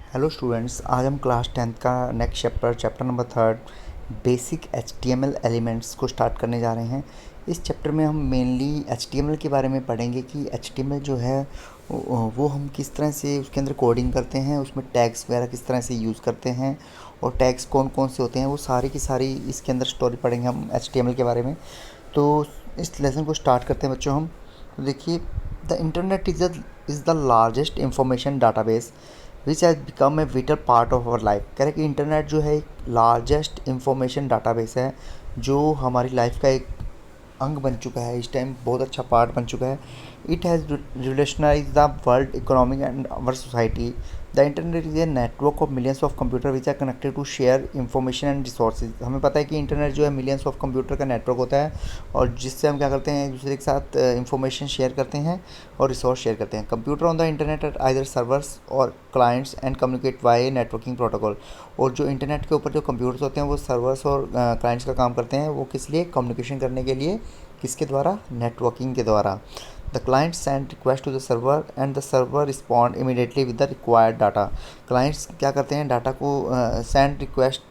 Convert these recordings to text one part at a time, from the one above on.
Hello students, आज हम class 10th का next chapter number 3 basic HTML elements को स्टार्ट करने जा रहे हैं। इस चैप्टर में हम मेनली HTML के बारे में पढ़ेंगे कि HTML जो है वो हम किस तरह से उसके अंदर कोडिंग करते हैं, उसमें टैग्स वगैरह किस तरह से यूज़ करते हैं और टैग्स कौन कौन से होते हैं, वो सारी की सारी इसके अंदर स्टोरी पढ़ेंगे हम HTML के बारे में। तो इस लेसन को स्टार्ट करते हैं बच्चों हम। तो देखिए, the internet is the largest information database which has become a vital part of our life. कह रहे कि इंटरनेट जो है एक लार्जेस्ट इंफॉर्मेशन डाटाबेस है जो हमारी लाइफ का एक अंग बन चुका है, इस टाइम बहुत अच्छा पार्ट बन चुका है। It has revolutionise the world economic and our society. The internet is a network of millions of computer which are connected to share information and resources. हमें पता है कि इंटरनेट जो है मिलियंस ऑफ कंप्यूटर का नेटवर्क होता है और जिससे हम क्या करते हैं, एक दूसरे के साथ इंफॉर्मेशन शेयर करते हैं और रिसोर्स शेयर करते हैं। Computer on the internet are either servers और clients and communicate via networking protocol. और जो इंटरनेट के ऊपर जो कंप्यूटर्स होते हैं वो सर्वर्स और क्लाइंट्स का काम करते हैं। वो किस लिए? कम्युनिकेशन करने के लिए। किसके द्वारा? नेटवर्किंग के द्वारा। The client send request to the server and the server respond immediately with the required data. Clients क्या करते हैं? डाटा को सेंड रिक्वेस्ट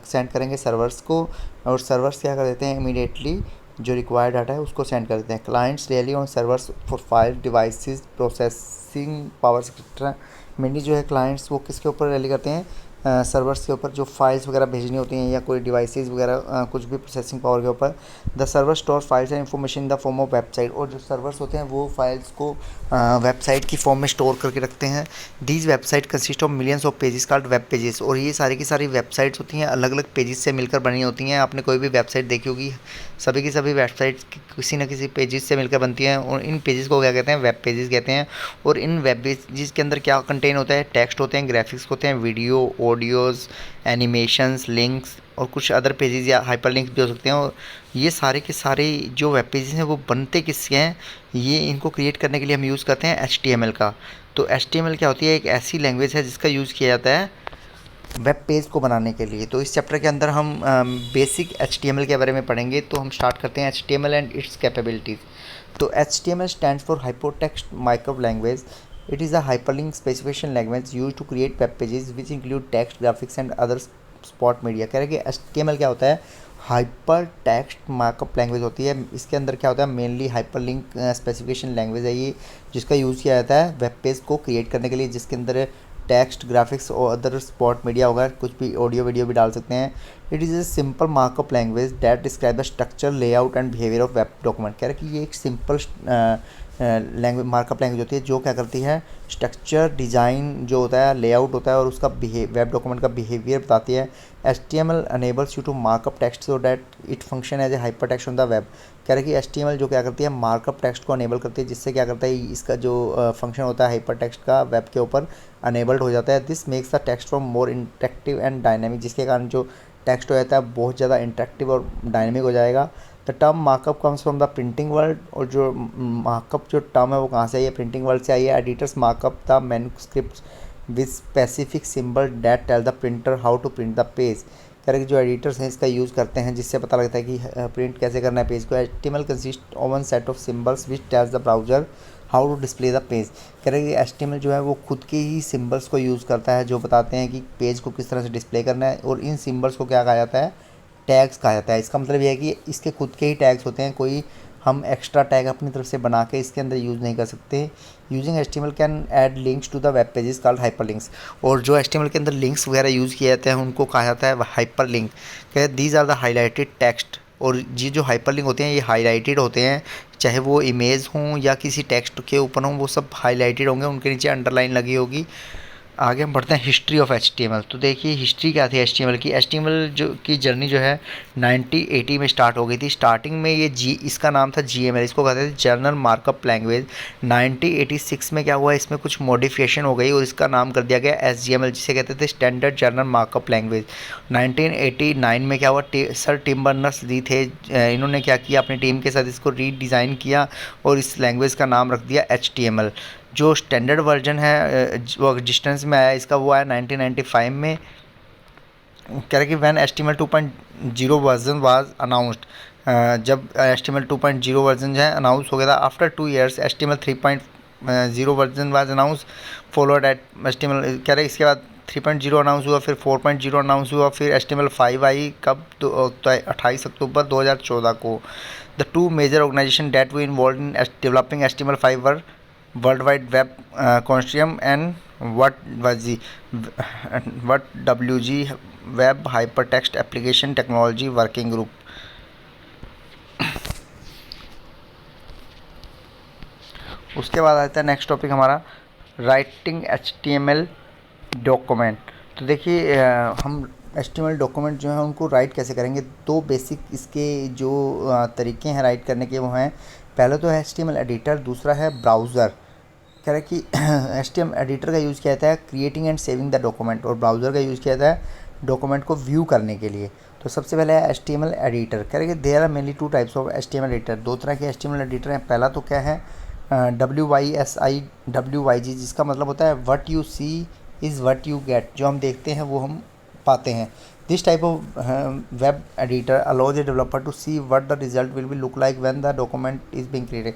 सेंड करेंगे सर्वर्स को और सर्वर्स क्या कर देते हैं? इमीडिएटली जो रिक्वायर्ड डाटा है उसको सेंड कर देते हैं। Clients really on servers for file devices processing power etcetera. Mainly जो है क्लाइंट्स वो किसके ऊपर रियली करते हैं? सर्वर्स के ऊपर जो फाइल्स वगैरह भेजनी होती हैं या कोई डिवाइसेस वगैरह कुछ भी प्रोसेसिंग पावर के ऊपर। The server store files and information in the form of website. और जो सर्वर्स होते हैं वो फाइल्स को वेबसाइट की फॉर्म में स्टोर करके रखते हैं। These website consist of millions of pages called web pages. और ये सारी की सारी वेबसाइट्स होती हैं, अलग अलग पेजेस से मिलकर बनी होती हैं। आपने कोई भी वेबसाइट देखी होगी, सभी की सभी वेबसाइट्स किसी न किसी पेजेस से मिलकर बनती हैं और इन पेजेस को क्या कहते हैं? वेब पेजेस कहते हैं। और इन वेब पेजेस के अंदर क्या कंटेन होता है? टेक्स्ट होते हैं, ग्राफिक्स होते हैं, वीडियो, ऑडियोज़, एनिमेशंस, लिंक्स और कुछ अदर पेजेस या हाइपर लिंक्स भी हो सकते हैं। और ये सारे के सारे जो वेब पेजेस हैं वो बनते किसके हैं? ये इनको क्रिएट करने के लिए हम यूज़ करते हैं HTML का। तो HTML क्या होती है? एक ऐसी लैंग्वेज है जिसका यूज़ किया जाता है वेब पेज को बनाने के लिए। तो इस चैप्टर के अंदर हम बेसिक HTML के बारे में पढ़ेंगे। तो हम स्टार्ट करते हैं HTML एंड इट्स कैपेबिलिटीज़। तो HTML stands for hypertext micro language. It is a hyperlink specification language used to create web pages which include text, graphics and other spot media। कह रहे कि HTML क्या होता है? Hyper text markup language होती है। इसके अंदर क्या होता है? मेनली हाइपरलिंक स्पेसिफिकेशन लैंग्वेज है ये, जिसका यूज़ किया जाता है वेब पेज को क्रिएट करने के लिए, जिसके अंदर टेक्स्ट, ग्राफिक्स और अदर स्पॉट मीडिया होगा, कुछ भी ऑडियो वीडियो भी डाल सकते हैं। It is a simple markup language that describe the structure, layout and behaviour of web document. कह रहे कि ये एक सिंपल लैंग्वेज मार्कअप लैंग्वेज होती है जो क्या करती है? स्ट्रक्चर, डिज़ाइन जो होता है, लेआउट होता है और उसका वेब डॉक्यूमेंट का बिहेवियर बताती है। HTML enables you to markup text so that it function as a hypertext on the web। कह रहे कि HTML जो क्या करती है? मार्कअप टेक्स्ट को अनेबल करती है, जिससे क्या करता है? इसका जो फंक्शन होता है हाइपर टेक्स्ट का वेब के ऊपर अनेबल्ड हो जाता है। This makes the text form more interactive and dynamic, जिसके कारण जो टेक्स्ट हो जाता है बहुत ज़्यादा इंटरेक्टिव और डायनेमिक हो जाएगा। The term markup comes from the printing world. और जो मार्कअप जो टर्म है वो कहाँ से आई है? प्रिंटिंग वर्ल्ड से आई है। Editors markup the manuscript with specific symbol that tell the printer how to print the page. कह रहे कि जो एडिटर्स हैं इसका यूज़ करते हैं जिससे पता लगता है कि प्रिंट कैसे करना है पेज को। HTML consist of one set of symbols which tells the browser how to display the page. कह रहे कि HTML जो है वो खुद के ही सिंबल्स को यूज़ करता है जो बताते हैं कि पेज को किस तरह से डिस्प्ले करना है। और इन सिंबल्स को क्या कहा जाता है? टैग्स कहा जाता है। इसका मतलब यह है कि इसके खुद के ही टैग्स होते हैं, कोई हम एक्स्ट्रा टैग अपनी तरफ से बना के इसके अंदर यूज़ नहीं कर सकते। Using HTML can add links to the web pages called hyperlinks. और जो HTML के अंदर लिंक्स वगैरह यूज़ किए जाते हैं उनको कहा जाता है हाइपर लिंक। कह these are the highlighted text. और ये जो हाइपर लिंक होते हैं ये हाईलाइटेड होते हैं, चाहे वो इमेज हों या किसी टेक्स्ट के ऊपर हों, वो सब हाईलाइटेड होंगे, उनके नीचे अंडरलाइन लगी होगी। आगे हम बढ़ते हैं हिस्ट्री ऑफ HTML। तो देखिए हिस्ट्री क्या थी HTML की। HTML जो की जर्नी जो है 1980 में स्टार्ट हो गई थी। स्टार्टिंग में ये इसका नाम था GML, इसको कहते थे जनरल मार्कअप लैंग्वेज। 1986 में क्या हुआ? इसमें कुछ मॉडिफिकेशन हो गई और इसका नाम कर दिया गया SGML, जिसे कहते थे स्टैंडर्ड जनरल मार्कअप लैंग्वेज। 1989 में क्या हुआ? सर टिम बर्नर्स-ली थे, इन्होंने क्या किया? अपनी टीम के साथ इसको रीडिज़ाइन किया और इस लैंग्वेज का नाम रख दिया HTML। जो स्टैंडर्ड वर्जन है वो एग्जिस्टेंस में आया इसका, वो आया 1995 में। कह रहे कि when HTML 2.0 version was announced, जब HTML 2.0 वर्जन जो है अनाउंस हो गया था। After 2 years HTML 3.0 version was announce followed at HTML। कह रहे इसके बाद 3.0 अनाउंस हुआ, फिर 4.0 अनाउंस हुआ, फिर HTML5 आई कब, तो 28 अक्टूबर 2014 को। The two major organization that we involve in developing HTML5 were world wide web consortium and what WG web hypertext application technology working group. उसके बाद आता है नेक्स्ट टॉपिक हमारा राइटिंग HTML डॉक्यूमेंट। तो देखिए हम HTML डॉक्यूमेंट जो है उनको राइट कैसे करेंगे। दो बेसिक इसके जो तरीके हैं राइट करने के वो हैं, पहले तो है HTML एडिटर, दूसरा है ब्राउज़र। कह रहा है कि HTML एडिटर का यूज़ किया जाता है creating and saving the document, और ब्राउज़र का यूज़ किया जाता है डॉक्यूमेंट को व्यू करने के लिए। तो सबसे पहले है HTML एडिटर। कह रहे हैं कि there are mainly two types of HTML editor. दो तरह के HTML एडिटर हैं। पहला तो क्या है WYSIWYG, जिसका मतलब होता है what you see is what you get. जो हम देखते हैं वो हम पाते हैं। This type of web editor allows a developer to see what the result will be look like when the document is being created.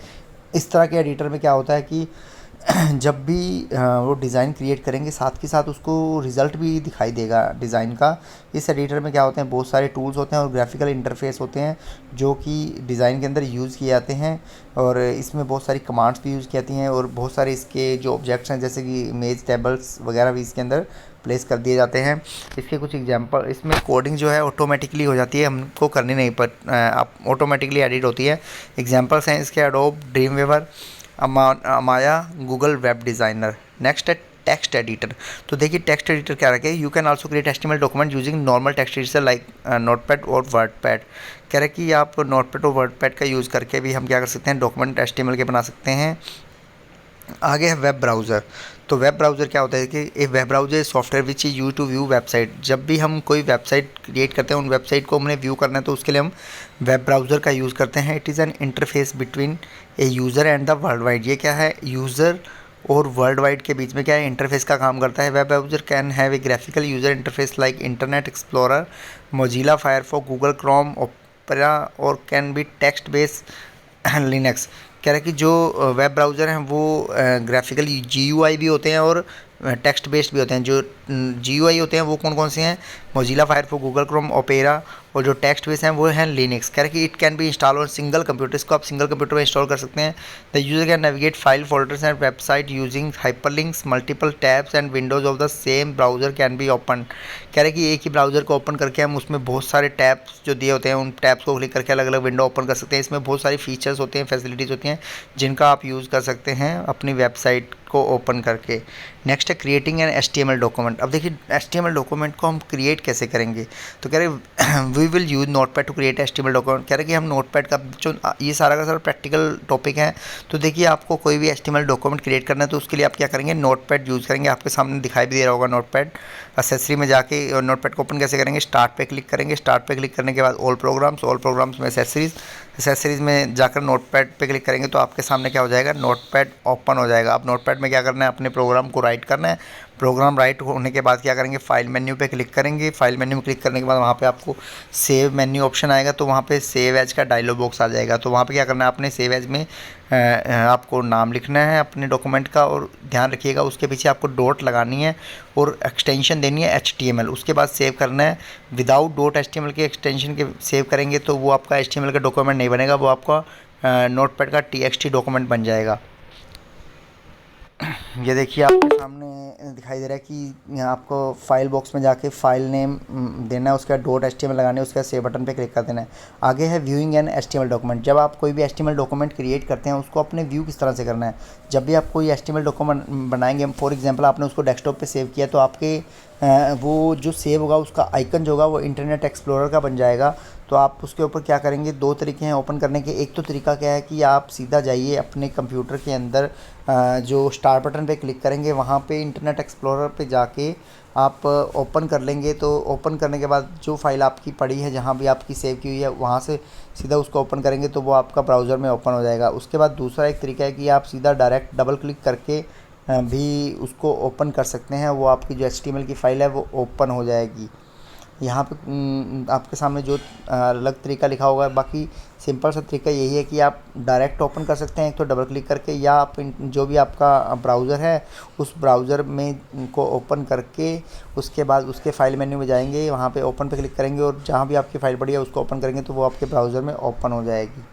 इस तरह के एडिटर में क्या होता है कि जब भी वो डिज़ाइन क्रिएट करेंगे साथ के साथ उसको रिज़ल्ट भी दिखाई देगा डिज़ाइन का। इस एडिटर में क्या होते हैं, बहुत सारे टूल्स होते हैं और ग्राफिकल इंटरफेस होते हैं जो कि डिज़ाइन के अंदर यूज़ किए जाते हैं, और इसमें बहुत सारी कमांड्स भी यूज़ की जाती हैं, और बहुत सारे इसके जो ऑब्जेक्ट्स हैं जैसे कि इमेज टेबल्स वगैरह भी इसके अंदर प्लेस कर दिए जाते हैं। इसके कुछ एग्जांपल, इसमें कोडिंग जो है ऑटोमेटिकली हो जाती है, हमको करनी नहीं पर आप ऑटोमेटिकली एडिट होती है। एग्जांपल्स हैं इसके एडोब ड्रीमवेवर, अमाया, गूगल वेब डिज़ाइनर। नेक्स्ट है टेक्स्ट एडिटर। तो देखिए टेक्स्ट एडिटर क्या रखे, you can also create HTML document using normal text editor like notepad और वर्डपैड। कह रहे कि आप नोटपैड और वर्डपैड का यूज़ करके भी हम क्या कर सकते हैं, डॉक्यूमेंट HTML के बना सकते हैं। आगे है वेब ब्राउज़र। तो वेब ब्राउज़र क्या होता है कि a web browser software which is use to view website. जब भी हम कोई वेबसाइट क्रिएट करते हैं, उन वेबसाइट को हमने व्यू करना है तो उसके लिए हम वेब ब्राउज़र का यूज़ करते हैं। It is an interface between A user and the world wide. ये क्या है, यूज़र और वर्ल्ड वाइड के बीच में क्या है, इंटरफेस का काम करता है। Web browser can have a graphical user interface like internet explorer, Mozilla Firefox, Google Chrome, Opera, और can be text based Linux. कह रहा है कि जो वेब ब्राउज़र हैं वो ग्राफिकल GUI भी होते हैं और टेक्स्ट बेस्ड भी होते हैं। जो GUI होते हैं वो कौन कौन से हैं, Mozilla Firefox, Google Chrome, Opera, और जो टेक्स्ट बेस्ड हैं वो हैं लिनक्स। कह रहे हैं कि it can be install on single computer. इसको आप सिंगल कंप्यूटर में इंस्टॉल कर सकते हैं। The user can navigate file folders and website using hyperlinks, multiple tabs and Windows of the same browser can be open. कह रहे हैं कि एक ही ब्राउज़र को ओपन करके हम उसमें बहुत सारे टैब्स जो दिए होते हैं उन टैब्स को क्लिक करके अलग अलग विंडो ओपन कर सकते हैं। इसमें बहुत सारी फीचर्स होते हैं, फैसिलिटीज़ होती हैं जिनका आप यूज़ कर सकते हैं अपनी वेबसाइट को ओपन करके। नेक्स्ट है क्रिएटिंग एन HTML डॉक्यूमेंट। अब देखिए HTML डॉक्यूमेंट को हम क्रिएट कैसे करेंगे। तो कह रहे we will use notepad to create HTML document. कह रहे कि हम नोटपैड का जो ये सारा का सारा प्रैक्टिकल टॉपिक है। तो देखिए आपको कोई भी HTML डॉक्यूमेंट क्रिएट करना है तो उसके लिए आप क्या करेंगे, नोटपैड यूज़ करेंगे। आपके सामने दिखाई भी दे रहा होगा नोटपैड। एक्सेसरी में जाके और नोटपैड को ओपन कैसे करेंगे, स्टार्ट पे क्लिक करेंगे। स्टार्ट पे क्लिक करने के बाद ऑल प्रोग्राम्स में एक्सेसरीज़ में जाकर नोटपैड पे क्लिक करेंगे तो आपके सामने क्या हो जाएगा, नोटपैड ओपन हो जाएगा। आप नोटपैड में क्या करना है, अपने प्रोग्राम को राइट करना है। प्रोग्राम राइट होने के बाद क्या करेंगे, फाइल मेन्यू पे क्लिक करेंगे। फाइल मेन्यू में क्लिक करने के बाद वहाँ पे आपको सेव मेन्यू ऑप्शन आएगा, तो वहाँ पे सेव एज का डायलॉग बॉक्स आ जाएगा। तो वहाँ पे क्या करना है, अपने सेव एज में आपको नाम लिखना है अपने डॉक्यूमेंट का, और ध्यान रखिएगा उसके पीछे आपको डॉट लगानी है और एक्सटेंशन देनी है HTML। उसके बाद सेव करना है। विदाउट डॉट HTML के एक्सटेंशन के सेव करेंगे तो वो आपका HTML का डॉक्यूमेंट नहीं बनेगा, वो आपका नोटपैड का TXT डॉक्यूमेंट बन जाएगा। ये देखिए आपके सामने दिखाई दे रहा है कि आपको फाइल बॉक्स में जाके फाइल नेम देना है, उसका डॉट HTML लगाना है, उसका सेव बटन पे क्लिक कर देना है। आगे है व्यूइंग एन HTML डॉक्यूमेंट। जब आप कोई भी HTML डॉक्यूमेंट क्रिएट करते हैं उसको अपने व्यू किस तरह से करना है। जब भी आप कोई HTML डॉक्यूमेंट बनाएंगे, फॉर एग्जांपल आपने उसको डेस्कटॉप पे सेव किया तो आपके वो जो सेव होगा उसका आइकन जो होगा वो इंटरनेट एक्सप्लोरर का बन जाएगा। तो आप उसके ऊपर क्या करेंगे, दो तरीके हैं ओपन करने के। एक तो तरीका क्या है कि आप सीधा जाइए अपने कंप्यूटर के अंदर जो स्टार बटन पे क्लिक करेंगे, वहाँ पे इंटरनेट एक्सप्लोरर पे जाके आप ओपन कर लेंगे। तो ओपन करने के बाद जो फाइल आपकी पड़ी है, जहाँ भी आपकी सेव की हुई है, वहाँ से सीधा उसको ओपन करेंगे तो वो आपका ब्राउज़र में ओपन हो जाएगा। उसके बाद दूसरा एक तरीका है कि आप सीधा डायरेक्ट डबल क्लिक करके भी उसको ओपन कर सकते हैं, वो आपकी जो HTML की फ़ाइल है वो ओपन हो जाएगी। यहाँ पे आपके सामने जो अलग तरीका लिखा होगा, बाकी सिंपल सा तरीका यही है कि आप डायरेक्ट ओपन कर सकते हैं एक तो डबल क्लिक करके, या आप जो भी आपका ब्राउज़र है उस ब्राउज़र में को ओपन करके उसके बाद उसके फाइल मेन्यू में जाएंगे, वहाँ पे ओपन पे क्लिक करेंगे और जहाँ भी आपकी फ़ाइल पड़ी है उसको ओपन करेंगे तो वो आपके ब्राउज़र में ओपन हो जाएगी।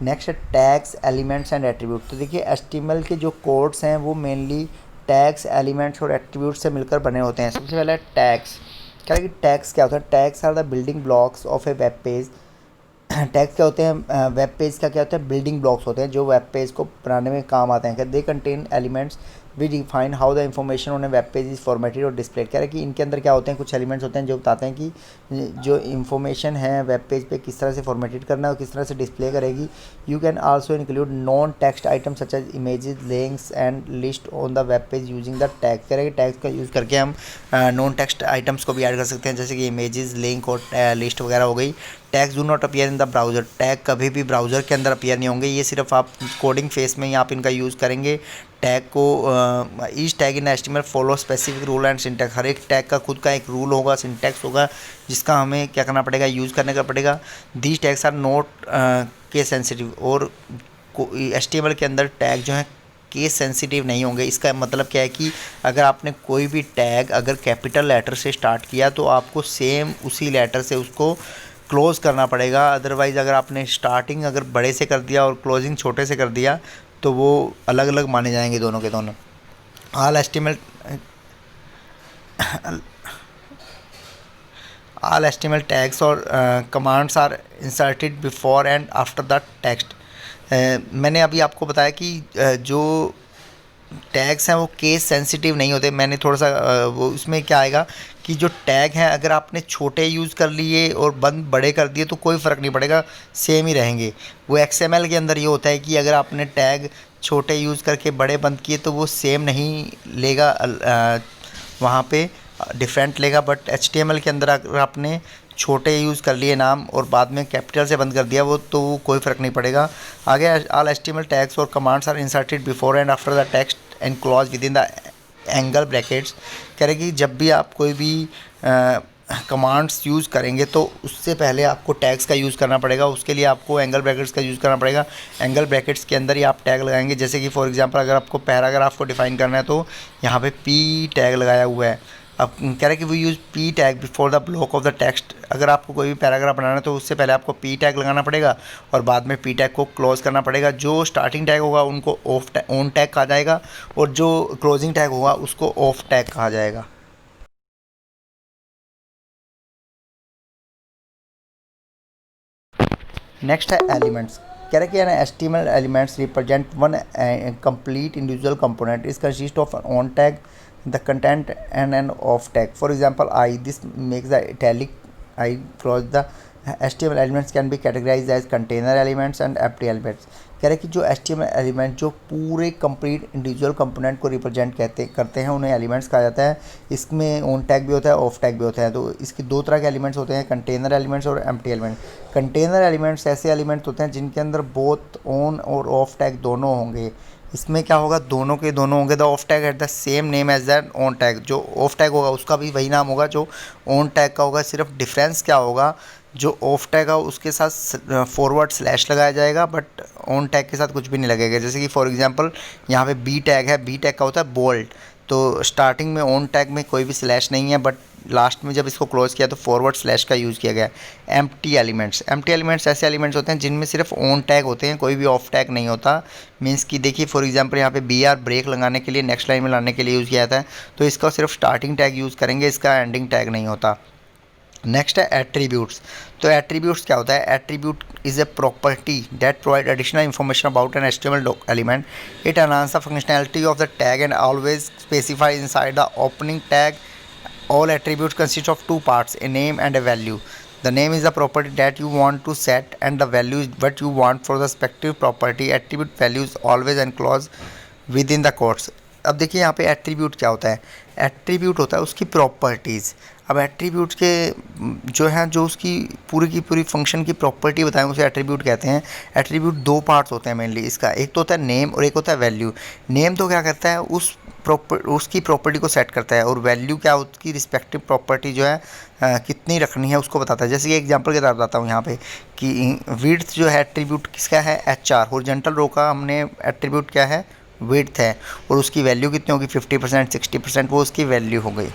नेक्स्ट है टैग्स, एलिमेंट्स एंड एट्रीब्यूट। तो देखिए HTML के जो कोड्स हैं वो मेनली टैग्स, एलिमेंट्स और एट्रीब्यूट से मिलकर बने होते हैं। सबसे पहले टैग्स। क्या है कि टैग्स क्या होता है? Tags are the building blocks of a web page. Tags क्या होते हैं? वेब पेज का क्या होता है? बिल्डिंग ब्लॉक्स होते हैं जो वेब पेज को बनाने में काम आते हैं। They contain elements we define how the information on a web page is formatted और डिस्प्लेड। कह रहे हैं कि इनके अंदर क्या होते हैं, कुछ एलिमेंट्स होते हैं जो बताते हैं कि जो इन्फॉर्मेशन है वेब पेज पे किस तरह से फॉर्मेटेड करना है और किस तरह से डिस्प्ले करेगी। You can also include non text item such as images, links and list on the web page using the tag. कह रहे हैं कि टैग्स का यूज़ करके हम नॉन टेक्स्ट आइटम्स को भी ऐड कर सकते हैं, जैसे कि इमेजेस, लिंक और लिस्ट वगैरह हो गई। Tags do not appear in the browser. Tag कभी भी ब्राउज़र के अंदर अपीयर नहीं होंगे, ये सिर्फ आप कोडिंग फेस में ही आप इनका यूज़ करेंगे। टैग को each tag in HTML follow specific rule and syntax. हर एक टैग का खुद का एक रूल होगा, सिंटैक्स होगा, जिसका हमें क्या करना पड़ेगा, यूज़ करने का पड़ेगा। These tags are not case sensitive. और HTML के अंदर टैग जो हैं केस सेंसिटिव नहीं होंगे। इसका मतलब क्या है कि अगर आपने कोई भी टैग अगर कैपिटल लेटर से स्टार्ट किया तो आपको सेम उसी लेटर से उसको क्लोज़ करना पड़ेगा। अदरवाइज़ अगर आपने स्टार्टिंग अगर बड़े से कर दिया और क्लोजिंग छोटे से कर दिया तो वो अलग अलग माने जाएंगे दोनों के दोनों। ऑल HTML टैग्स और commands are inserted before and after the text. मैंने अभी आपको बताया कि जो टैग्स हैं वो केस सेंसिटिव नहीं होते। मैंने थोड़ा सा वो उसमें क्या आएगा कि जो टैग हैं अगर आपने छोटे यूज़ कर लिए और बंद बड़े कर दिए तो कोई फ़र्क नहीं पड़ेगा, सेम ही रहेंगे। वो XML के अंदर ये होता है कि अगर आपने टैग छोटे यूज़ करके बड़े बंद किए तो वो सेम नहीं लेगा, वहाँ पे डिफरेंट लेगा। बट HTML के अंदर अगर आपने छोटे यूज़ कर लिए नाम और बाद में कैपिटल से बंद कर दिया वो तो कोई फ़र्क नहीं पड़ेगा। आगे ऑल HTML टैग्स और commands are inserted before and after the text and closed within the angle brackets. कह रहे कि जब भी आप कोई भी कमांड्स यूज़ करेंगे तो उससे पहले आपको टैग्स का यूज़ करना पड़ेगा। उसके लिए आपको एंगल ब्रैकेट्स का यूज़ करना पड़ेगा। एंगल ब्रैकेट्स के अंदर ही आप टैग लगाएंगे। जैसे कि फॉर एग्जांपल अगर आपको पैराग्राफ को डिफाइन करना है तो यहाँ पे P टैग लगाया हुआ है। अब कह रहे हैं कि we use P tag before the block of the text. अगर आपको कोई भी पैराग्राफ बनाना है तो उससे पहले आपको P टैग लगाना पड़ेगा और बाद में P टैग को क्लोज करना पड़ेगा। जो स्टार्टिंग टैग होगा उनको ऑन टैग कहा जाएगा और जो क्लोजिंग टैग होगा उसको ऑफ टैग कहा जाएगा। नेक्स्ट है एलिमेंट्स। कह रहे हैं कि HTML elements represent one complete individual component is consist of on tag, the content and an off tag. For example, this makes the italic I cross the HTML elements can be categorized as container elements and empty elements. कह रहे हैं कि जो HTML element जो पूरे complete individual component को represent करते हैं उन्हें एलिमेंट्स कहा जाता है। इसमें ऑन टैग भी होता है, ऑफ टैग भी होता है। तो इसके दो तरह के एलिमेंट्स होते हैं, कंटेनर एलिमेंट्स और एम्प्टी एलिमेंट। कंटेनर एलिमेंट्स ऐसे एलिमेंट्स होते हैं जिनके अंदर बोथ ऑन और ऑफ टैग दोनों होंगे। इसमें क्या होगा, दोनों के दोनों होंगे। The off tag at the same name as that on tag. जो ऑफ टैग होगा उसका भी वही नाम होगा जो ऑन टैग का होगा। सिर्फ डिफरेंस क्या होगा, जो ऑफ टैग है उसके साथ फॉरवर्ड स्लैश लगाया जाएगा बट ऑन टैग के साथ कुछ भी नहीं लगेगा। जैसे कि फॉर एग्जांपल यहाँ पे बी टैग है, बी टैग का होता है बोल्ड। तो स्टार्टिंग में ऑन टैग में कोई भी स्लैश नहीं है बट लास्ट में जब इसको क्लोज किया तो फॉरवर्ड स्लैश का यूज़ किया गया। एम्प्टी एलिमेंट्स ऐसे एलिमेंट्स होते हैं जिनमें सिर्फ ऑन टैग होते हैं, कोई भी ऑफ टैग नहीं होता। मीन्स कि देखिए फॉर एग्जांपल यहाँ पे BR ब्रेक लगाने के लिए नेक्स्ट लाइन में लाने के लिए यूज़ किया जाता है, तो इसका सिर्फ स्टार्टिंग टैग यूज़ करेंगे, इसका एंडिंग टैग नहीं होता। नेक्स्ट है एट्रीब्यूट्स। तो एट्रीब्यूट्स क्या होता है? Attribute is a property that provide additional information about an HTML element. It enhance the functionality of the tag and always specify inside the opening tag. All attributes consist of two parts, a name and a value. The name is the property that you want to set and the value is what you want for the respective property. Attribute values always enclosed within the quotes. अब देखिए यहाँ पे attribute क्या होता है? Attribute होता है उसकी प्रॉपर्टीज़। अब एट्रीब्यूट के जो हैं, जो उसकी पूरी की पूरी फंक्शन की प्रॉपर्टी बताएं उसे एट्रीब्यूट कहते हैं। एट्रीब्यूट दो पार्ट्स होते हैं मेनली इसका, एक तो होता है नेम और एक होता है वैल्यू। नेम तो क्या करता है, उस उसकी प्रॉपर्टी को सेट करता है, और वैल्यू क्या उसकी रिस्पेक्टिव प्रॉपर्टी जो है कितनी रखनी है उसको बताता है। जैसे कि एग्जांपल के तौर पर बताता हूँ यहाँ पे कि विड्थ जो है एट्रीब्यूट किसका है, HR। हॉरिजॉन्टल रो का हमने एट्रीब्यूट क्या है, विड्थ है, और उसकी वैल्यू कितनी होगी 50%, 60%, वो उसकी वैल्यू हो गई।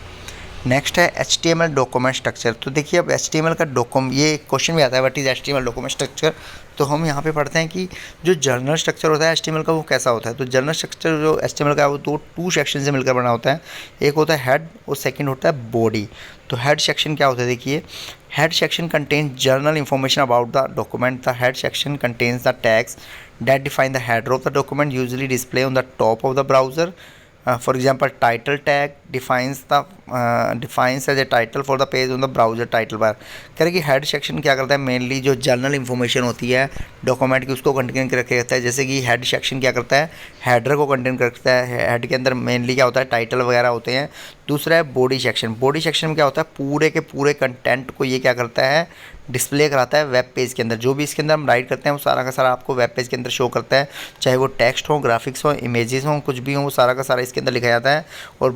नेक्स्ट है HTML डॉक्यूमेंट स्ट्रक्चर। तो देखिए अब HTML का ये क्वेश्चन भी आता है, what is HTML document structure. तो हम यहाँ पे पढ़ते हैं कि जो जनरल स्ट्रक्चर होता है HTML का वो कैसा होता है। तो जनरल स्ट्रक्चर जो HTML का है वो टू सेक्शन से मिलकर बना होता है। एक होता है हेड और सेकंड होता है बॉडी। तो हेड सेक्शन क्या होता है, देखिए head section contains general information about the document. The head section contains the tags that define the header of the document, usually display on the top of the browser. For example, title tag defines as a title for the page on the browser title bar। कह रहे कि head section क्या करता है, mainly जो general information होती है document की उसको कंटेन करके रखता है। जैसे कि हेड सेक्शन क्या करता है, हेडर को कंटेन करता है। हेड के अंदर मेनली क्या होता है, टाइटल वगैरह होते हैं। दूसरा है बॉडी सेक्शन। बॉडी सेक्शन में क्या होता है, पूरे के पूरे कंटेंट को ये क्या करता है, डिस्प्ले कराता है वेब पेज के अंदर। जो भी इसके अंदर हम राइट करते हैं वो सारा का सारा आपको वेब पेज के अंदर शो करता है, चाहे वो टेक्स्ट हो, ग्राफिक्स हो, इमेजेस हो, कुछ भी हो, वो सारा का सारा इसके अंदर लिखा जाता है। और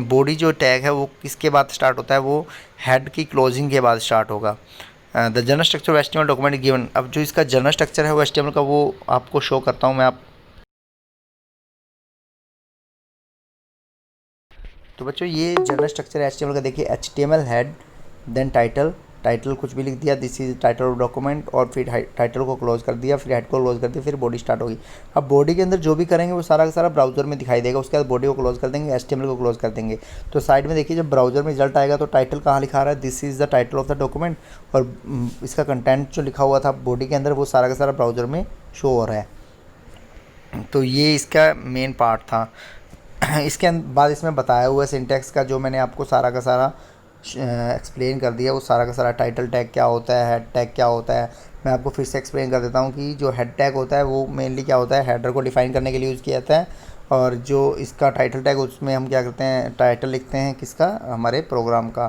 बॉडी जो टैग है वो किसके बाद स्टार्ट होता है, वो हेड की क्लोजिंग के बाद स्टार्ट होगा। The general structure of HTML document given. अब जो इसका जनरल स्ट्रक्चर है वो HTML का वो आपको शो करता हूँ मैं। तो बच्चों ये जनरल स्ट्रक्चर है HTML का। देखिए HTML हेड, देन टाइटल कुछ भी लिख दिया, this is title of document, और फिर टाइटल को क्लोज कर दिया, फिर हेड को क्लोज कर दिया, फिर बॉडी स्टार्ट होगी। अब बॉडी के अंदर जो भी करेंगे वो सारा का सारा ब्राउजर में दिखाई देगा। उसके बाद बॉडी को क्लोज कर देंगे, HTML को क्लोज कर देंगे। तो साइड में देखिए जब ब्राउजर में रिजल्ट आएगा तो टाइटल कहाँ लिखा रहा है, this is the title of the document, और इसका कंटेंट जो लिखा हुआ था बॉडी के अंदर वो सारा का सारा ब्राउजर में शो हो रहा है। तो ये इसका मेन पार्ट था। इसके बाद इसमें बताया हुआ सिंटैक्स का जो मैंने आपको सारा का सारा एक्सप्लेन कर दिया, वो सारा का सारा टाइटल टैग क्या होता है, हेड टैग क्या होता है। मैं आपको फिर से एक्सप्लेन कर देता हूँ कि जो हेड टैग होता है वो मेनली क्या होता है, हेडर को डिफाइन करने के लिए यूज़ किया जाता है। और जो इसका टाइटल टैग उसमें हम क्या करते हैं, टाइटल लिखते हैं किसका, हमारे प्रोग्राम का।